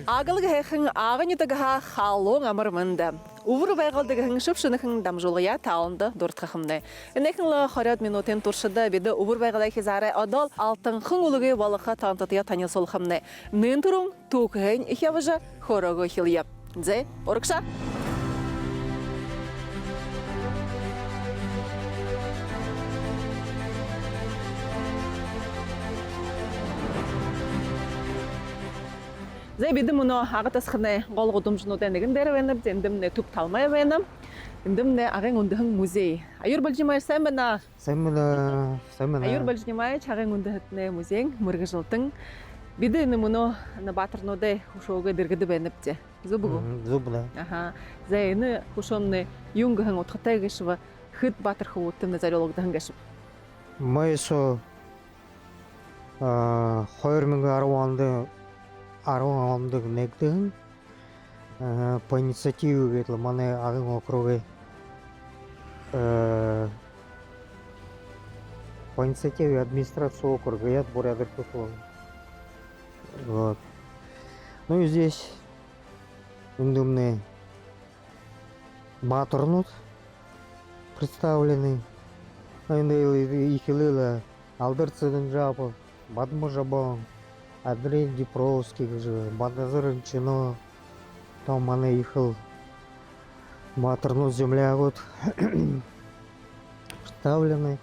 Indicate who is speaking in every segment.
Speaker 1: Агылг хэхэн агынытыга халуун амарманда. Увр байгалдыгын шөпшөнөхөн дамжуулгая таалынды дуртқақымны. Энэхэн лы 20 минутын туршыда биді увр байғалай хизары одол алтын хың улығы балыға тантатыя танысылқымны. Нын тұрың туқығын ихявыжа хорогы хилия. Дзе, орықша? Зай биді мұны ағытасқыны ғолғы думжынудан егіндері веніп, зендімне түп талмай венім, зендімне ағын үндіғын музей. Айыр білжімай сән біна?
Speaker 2: Сән біна.
Speaker 1: Айыр білжімай ағын үндіғытны музейң мұрғы жылтың. Биді мұны батырнуды ұшуғы діргіді бәніпте. Зубығы?
Speaker 2: Зубыда.
Speaker 1: Зай үні ұшуымны юңғығын отқытай кешіві хыт батырғы өттімні зарелогдығын кешіп.
Speaker 2: Майысо қойырміңгі арванды нектігін по инициативу ветлі маны ағын окруғы по инициативе администрации округа я бурядыр кутылым. Вот. Ну и здесь индумные батырнут представлены. Их илыла алдырцыдың жапы, бадмы жабан. Андрей Дипровский, Бандазырын Чино, там она ехал, матерну земля вот представлены.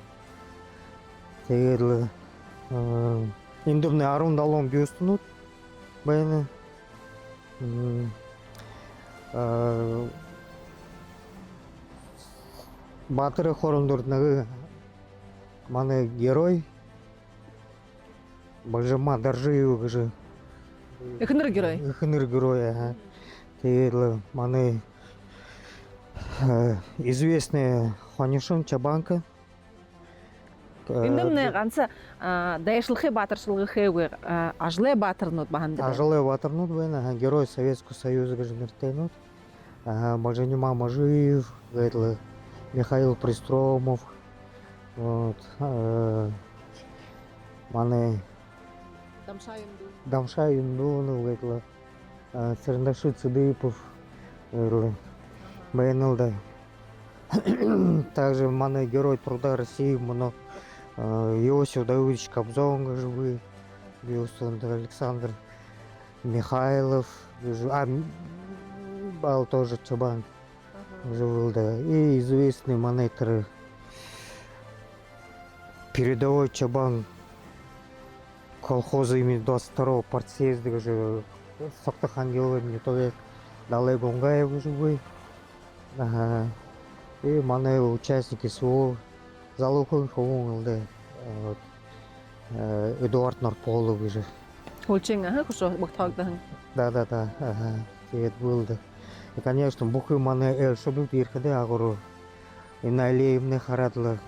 Speaker 2: Теперь индумный арун далом бюстнут, байны. Батыры хорындурднагы маны герой. Бажама Даржиев же.
Speaker 1: Эхнер герой.
Speaker 2: Эхнер герой, ага. Теперь маны известные Ханишин Чабанка.
Speaker 1: Индемне ганса дайшлыхы батыршылығы хеуер ажле батырнут баханды.
Speaker 2: Ажле батырнут байна, герой Советского Союза гражданин. Бажанима Мажиев, Михаил Пристромов. Вот. Маны Дамша Юндунов, Сарандаши Цыдыпов, Байнылда. Также маны герой труда России, мано Иосиф Давыдович Кобзон, живы, Александр Михайлов, был тоже Чабан, живыл, да. И известный монетер передовой Чабан колхоза имени 22-го партсъезда же Соктахан Георгий Нетовек, Далай Гонгаев живой. И маны участники СВО Залуховый Ховон, Эдуард Нарполов же.
Speaker 1: Хулчин, кушо бахтагдахын.
Speaker 2: Да. Это был, да. И конечно, бухы маны шобют ирхады агору. И на Алеевне харадла.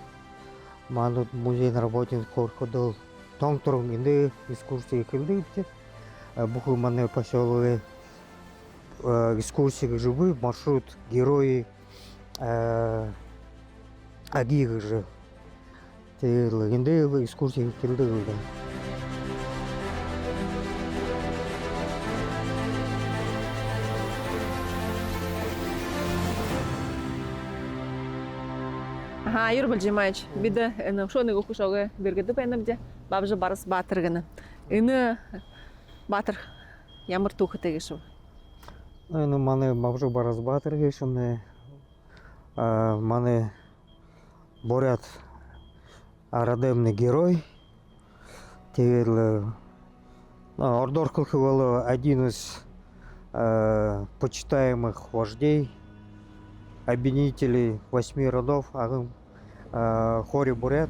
Speaker 2: Манут музей работник ходил. Тонгтором инде экскурсии кылдыпты. Буху маны поселовые экскурсии живы, маршрут герои Агига же. Инде экскурсии кылдыпты.
Speaker 1: Айыр білжімайч, биді шоны оқушауғы бергеді бәйнімде, бабжы барыс батырғыны. Үні батыр ямыр тұқы тегеші?
Speaker 2: Маны бабжы барыс батыр кешімді. Маны борят арадемный герой. Теперь Ордор Кылхывалы один из почитаемых вождей, объединителей 8 родов, Хори Бурят,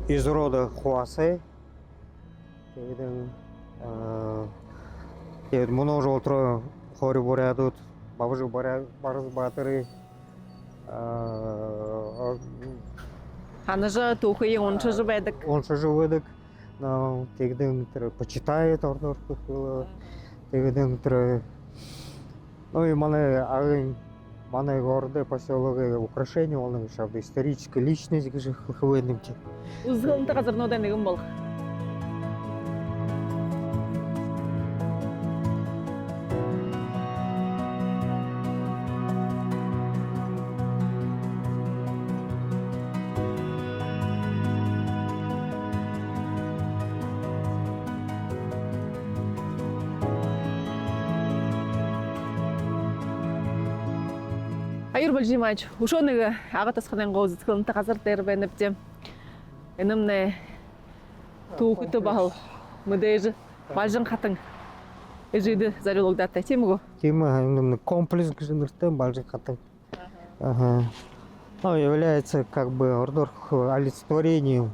Speaker 2: из рода Хуасе. Много утро Хори Бурят, Бабжи Барыс Батыры.
Speaker 1: Аны же тухы он же живедек.
Speaker 2: Он же живедек. Тегден почитает Ордор Кылхывалы. Тегден ну и маны города поселок украшения, он историческая личность, же хлхвенники.
Speaker 1: Узгылынты қазір нодан егін бол. Аюр Балжимач, ушоныг ага тасханын гоозцгонтой газар дээр байна бзэм. Энэмнэ түүхтэй бахал мэдээж Балжин хатан эжид зариулгадтай тийм үү?
Speaker 2: Тийм комплекс гжинэртэй Балжин хатан. Ага. Ну, является как бы Ордор олицетворением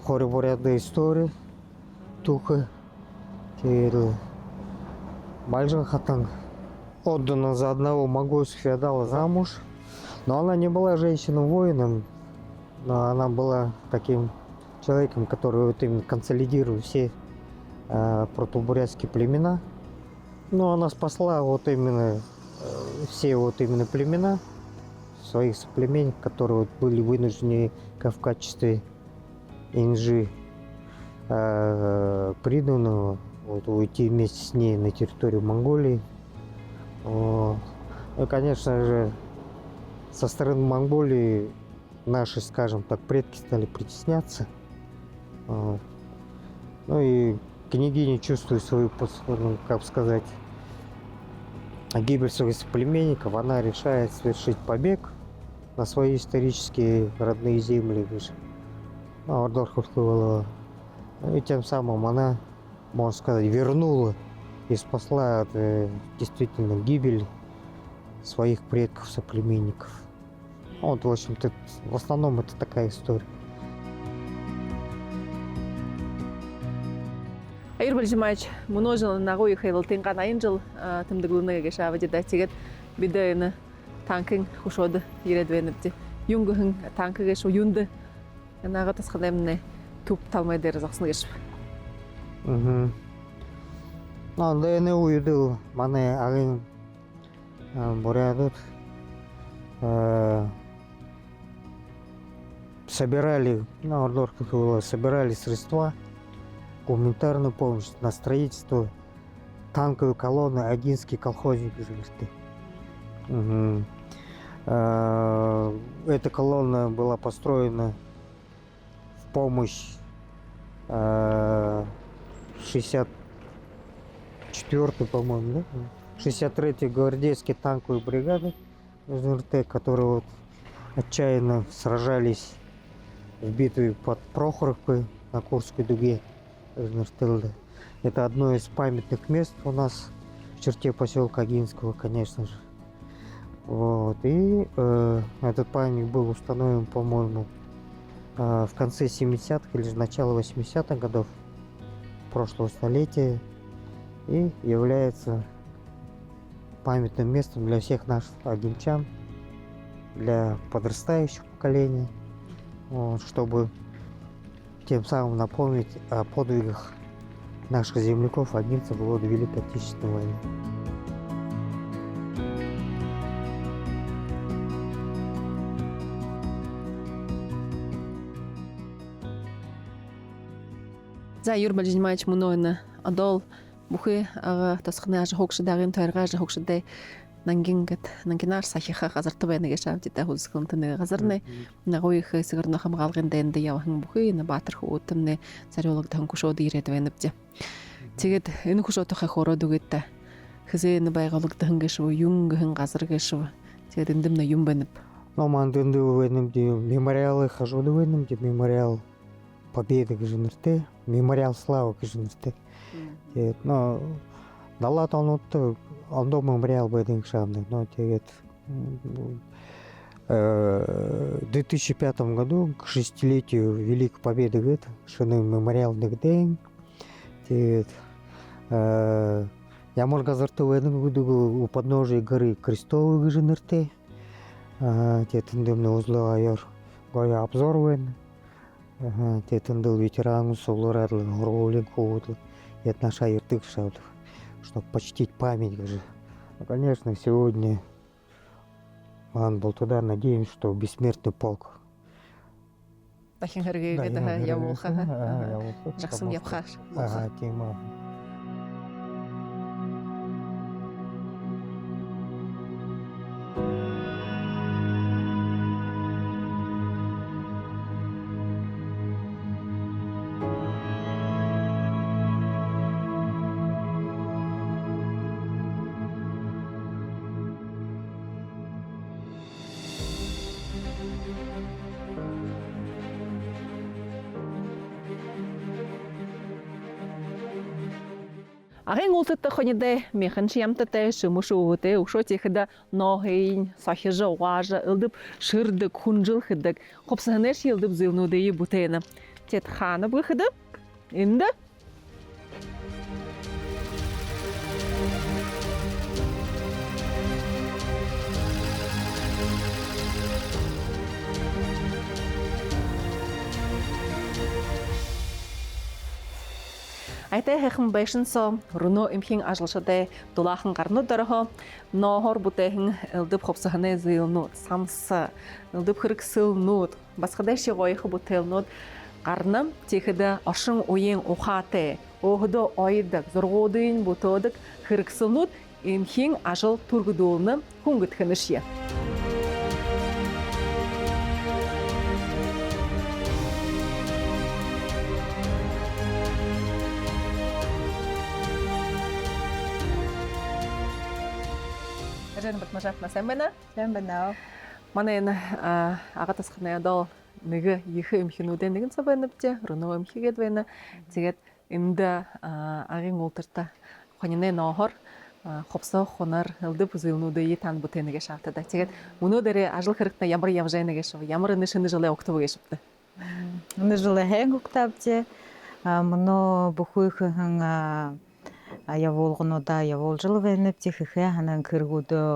Speaker 2: хореворядной истории. Туха. Балжин хатан отдана за одного могучего феодала замуж. Но она не была женщиной-воином, но она была таким человеком, который вот именно консолидирует все протобурятские племена. Но она спасла вот именно все вот именно племена своих соплеменников, которые вот были вынуждены в качестве инжи приданного вот, уйти вместе с ней на территорию Монголии. Вот. И, конечно же, со стороны Монголии наши, скажем так, предки стали притесняться. Вот. Ну и княгиня, чувствуя свою, как сказать, гибель своих соплеменников, она решает совершить побег на свои исторические родные земли. И тем самым она, можно сказать, вернула и спасла от действительно гибели своих предков, соплеменников. Вот, в общем-то, в основном это такая история.
Speaker 1: Аюр Балжимач, множил нагой хейл тинкан айнжыл тымдыглыны гешава деда тигет бидайны танкин хушоды ередвенипти. Юнгын танкы геш уюнды нага тасхадамны туп талмай дер заксын геш.
Speaker 2: Ну, да не уйдул, мане агин бурядут собирали, на Ордорках собирали средства, гуманитарную помощь на строительство танковой колонны Агинский колхозник Жирты. Эта колонна была построена в помощь 64-й, по-моему, да? 63-й гвардейской танковой бригады ЖРТ, которые вот отчаянно сражались в битве под Прохоровкой на Курской дуге. Это одно из памятных мест у нас в черте поселка Агинского, конечно же. Вот. И этот памятник был установлен, по-моему, в конце 70-х или же начало 80-х годов прошлого столетия и является памятным местом для всех наших агинчан, для подрастающих поколений, вот, чтобы тем самым напомнить о подвигах наших земляков, агинцев в годы Великой Отечественной войны.
Speaker 1: За Аюр Балжимач мнойны адол бухы ага тасхны аж хокшыдагын тайрга аж хокшыдай нангингет нангинар сахиха газарты байна гешав дитэ хулсгынтны газарны нагойх сыгырны хамгаалгын дэнде явхан бухы на баатар хөтөмнэ зариологдон кушод ирээд байна бдэ. Тэгээд энэ кушодохой хороод үгэтэ хэзээ байгуулагдсан гэшв юнгэн газар гэшв. Тэгээд эндэмнэ юм байна.
Speaker 2: Номан дэнде вэнэмди мемориалы хажууд вэнэмди мемориал Победы гжинэртэй, мемориал славы гжинэртэй. Тэгээд но далаад онуудтай ондоо мемориал байдаг шаамдаг. Но тэгээд в 2005 году к 6-летию Великой Победы гэд шины мемориал нэгдэн. Тэгээд ямар газартай байдаг гэдэг у подножия горы Крестовой гжинэртэй. Тэгээд эндэмнэ узлоо аяр гоё обзор байна. Тетендл ветеран Сулурадл, Роллинг Хоудл, и это наша Иртык Шаудов, чтобы почтить память. Ну, конечно, сегодня он был туда, надеемся, что бессмертный полк. Тема.
Speaker 1: Агийн ултад хоньде механ шиямтатай шумушууте ушотихда нохийн сахижа уажа ылдып шырдык хунжыл хыдык хопсанеш йылдып зылнудеи бутена тет хана быхыды инде Айтай хэхэн байшин со руно имхин ажлшадай дулаахан гарнууд дөрхо ноохор бүтэхэн элдэв хопсахны зээлнууд самса элдэв хэрэгсэлнүүд басгадай шигойх бүтээлнүүд гарнам техэдэ оршин уян ухаатай өөхдө ойдаг зургуудын бүтөөдөг хэрэгсэлнүүд имхин ажил түргдүүлнэ хүнгэтхэнэшье Батмажат насэмбэна.
Speaker 3: Сэмбэнаа.
Speaker 1: Манай энэ агатасхны доо нэг их имхинүүдэн нэгэн цавэнэвчэ руноо имхигэд байна. Тэгээд энд агийн ултарта хоньны ноохор хопсоо хонар элдэв зэлнүүдээ тань бүтэнэгэ шаатада. Тэгээд өнөөдөр ажил хэрэгтэ ямар явжэнэгэ шив. Ямар нэг шинэ жилээ октябрь гэшвэ.
Speaker 3: Энэ жилээ хэн октябрь мөнөө бүхүйхэн явуулгнуудаа явуулжил вэнэвчэ хэхэ ханан кэргүүдөө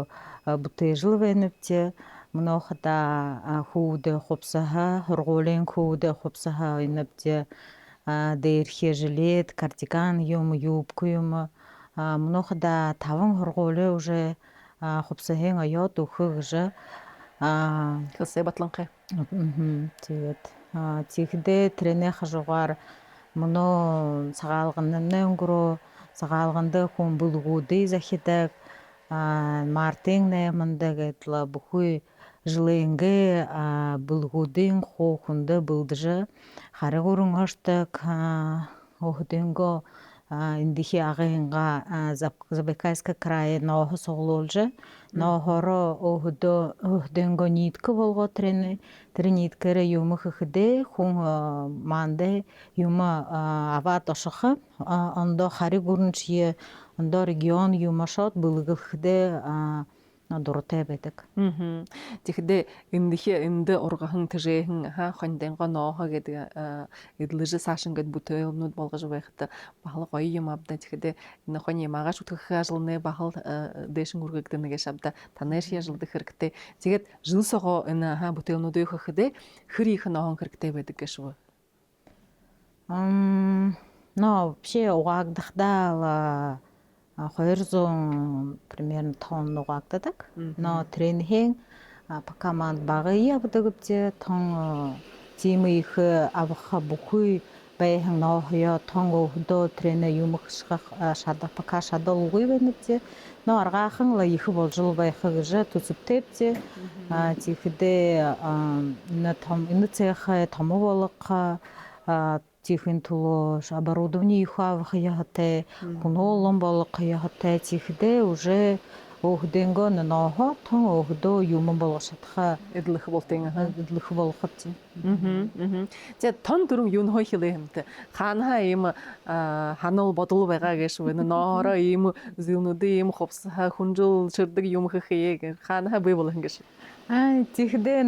Speaker 3: бүтээжил вэнэвчэ мөнөөхдаа хүүдэ хопсаха хургуулын хүүдэ хопсаха инэвчэ дээрхэ жилет кардиган юм юбку юм мөнөөхдаа таван хургуулээ уже хопсахэн аяод өгөхөж
Speaker 1: Хэсэ батланхэ.
Speaker 3: Тэгээд чихдэ тренэ хажуугаар мөнөө цагаалганны өнгөрөө цагаалганда хүн бүлгүүдээ захидаг мартин нэмэндэ гэдла бүхүй жилэнгэ бүлгүүдийн хоохондо бүлдж харагурын хортаг охдэнго индихи агынга Забайкальска крае ноохо соглуулж ноохоро охдэнго нитгэ болго трениткэрэ юм хэхдэ хүн манде юм аваад ошох ондо харигурнчие ондо регион юм шот бүлгэлхдэ дуртай байдаг.
Speaker 1: Тэгэхдээ энд ургахан тэжээхэн хоньдэнго ноохо гэдэг эдлэж саашин гэд бүтээлнүүд болгож байхад бахал гоё юм авда. Тэгэхдээ энэ хоньи магаш үтгэх ажлны бахал дэшин үргэгдэн нэгэ шавда танайш яжлдах хэрэгтэй. Тэгээд жил сого энэ бүтээлнүүдийг хөхдөө хэр их нохон хэрэгтэй байдаг гэшв.
Speaker 3: Вообще угаагдахдаа 200 примерно тонн угаагддаг. Но тренинг пока манд багыя явдаг тон тим их авах бүхий байхан ноохё тон өхдөө тренер юм хших шада пока шадалгүй байна те. Но аргаахан ла их болжул байхаа гэж төсөвтэйч. Тэгэхдээ энэ цех томоолох тихэн тулош оборудование их авах яхтай кунолон болох яхтай тэгэхдээ уже охдэнго ноохо тон охдоо юм болгошатха
Speaker 1: Эдлэх болтын
Speaker 3: эдлэх болгох чи.
Speaker 1: Тэгээд тон дөрөв юу нөхөй хэлээ юмтай. Хаанаа ийм ханал бодол байгаа гэшв. Энэ ноороо ийм зүүнүүдээ ийм ховсаа хүнжил ширдэг юм хэхээ хаанаа бий болох гэшв.
Speaker 3: Тэгэхдээ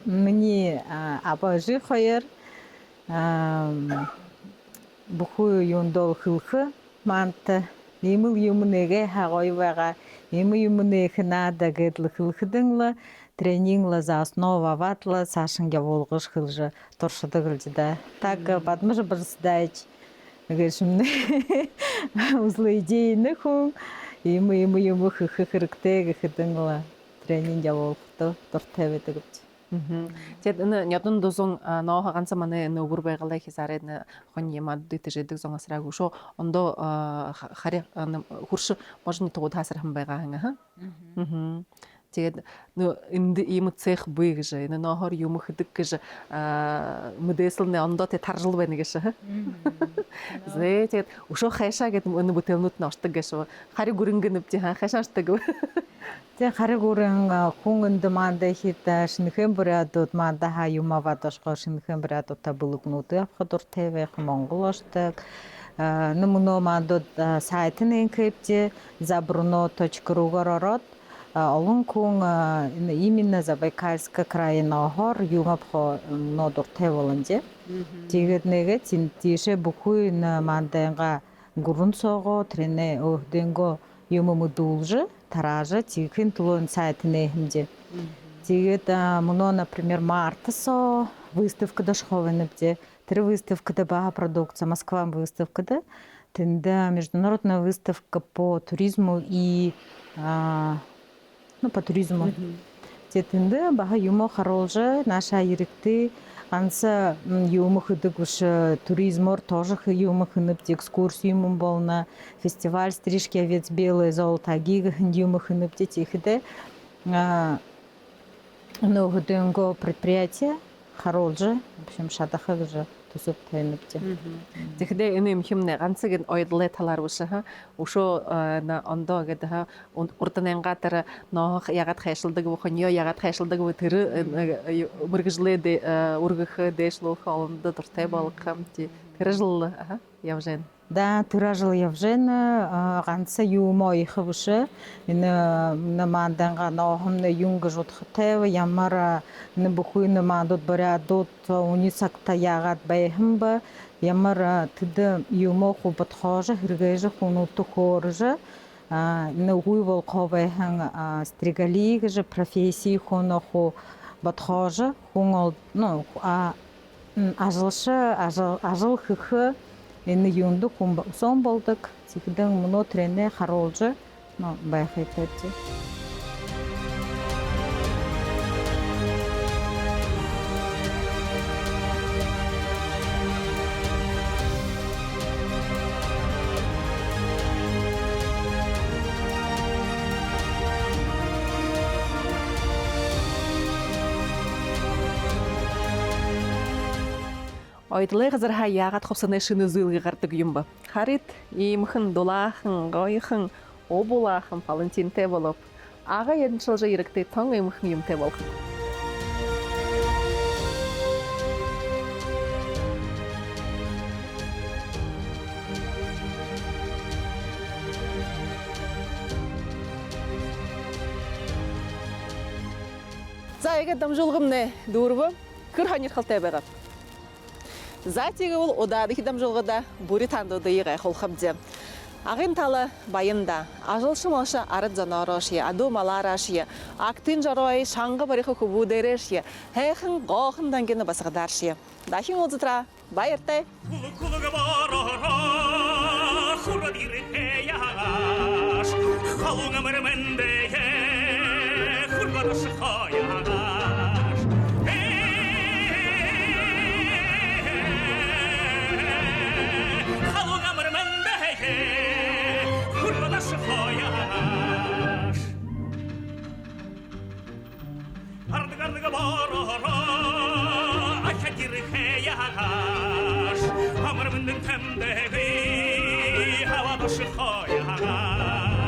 Speaker 3: миний абажи хоёр бүхүү юундоо хөлхө мант ийм юм нэгэ хагой байгаа ийм юм нэх надаа гэдэл хөлхдэн ла тренинг ла за основа ватла сашин явуулгаш хөлж туршдаг л да так бадмаж барсдайч гэшмнэ үзлээ идеи нөхөн ийм хэрэгтэй гэхэдэн ла тренинг явуулахтай дуртай байдаг гэж.
Speaker 1: Тэгээд энэ ядан дозон ноохо ганцхан манай энэ өвөр байгалаа хийсараад хонь ямад дэтэжэдэг зонгасраг шо ондоо хари хурш можны тугу таасархан байгаа хаа. Тэгээд энд ийм цех буй гэж энэ ноохор юм хөдөг гэж моделсэлнэ ондоо тэ таржил байна гэж. Тэгээд өшөө хайшаа гэдэг энэ бүтээлнүүд нь ордог гэж хари гүрэнгэн нэвч хайшаашдаг.
Speaker 3: Тэг хариг үрэн хүн энд манда хита шинхэн брэдүүд манда ха юмавадашгоо шинхэн брэдүүдтэй бүлгнүүд авах дуртай байх Монгол оштаг нэмнөө мандууд сайтын инкрипте zabruno.ru-гаар ороод олон хүн именно Забайкальска краина хор юмавах нөө дуртай болонжээ. Тэгээд нэгэ тийшээ бүхүй манданга гурван цогоо трэнэ өхдөнгө юм мөдүүлж таража тихэн тулон сайтны хэмжээ. Тэгээд мөнөө, например, мартасо выставкада шховенэбде. Тэр выставкада бага продукция, Москва выставкада. Тэнда международная выставка по туризму и по туризму. Тэнда бага юмо харолжа наша иректы анса юм хөдөг уж туризмор тоже юм хынып экскурсию юм болна фестиваль стрижки овец белое золото гига юм хынып тихде но хөдөнго предприятие харолжа в общем шатаха же тусуп тайныбте.
Speaker 1: Тэгэхдээ энэ юм хэмнэ ганцыг нь ойдлээ талаар уушаа. Ушоо на ондоо гэдэг урданангатар ноох ягаад хайшилдаг буханьё ягаад хайшилдаг тэр мөргөжлээ үргэх дэшлөх олонд дуртай болгох тий. Тэр жил явжэн.
Speaker 3: Да, тиражил явжэн ганца юумо ихвш энэ наманданга ноохомны юнгж утхтай ямар энэ бүхүй намандууд бариадууд унисакта ягаад байхэмба ямар тэд юумо хубат хоож хэрэгэж хүнут хөөрж энэ үгүй волховайхан стригали гэж профессии хоноху батхож хүн ну ажил хөх энэ юунду хүн сон болдог. Тэгдэн мөнөө трэнэ харуулж байхыг тавьж.
Speaker 1: Ойдлыг зарха яагаад ховсны шинэ зүйлгээ гардаг юм ба. Харит иймхэн дулаахан гойхон обулаахан Валентинтэй болов. Ага янчилж ирэгтэй тон иймхэн юмтай болох. За яг дамжуулгамнэ дүүрвэ хөр ханирхалтай байгаа. Затига бол удаад их дамжуулгада бүри тандууды гайхуулхабзе. Агын тала баянда ажылшым олша арад занороошия аду малараашия актин жарой шанга барихы хубудерешия хайхан гохан дангена басгадаршия. Дахин узутра баяртай.
Speaker 4: Hamar menden temde hava da şıkaya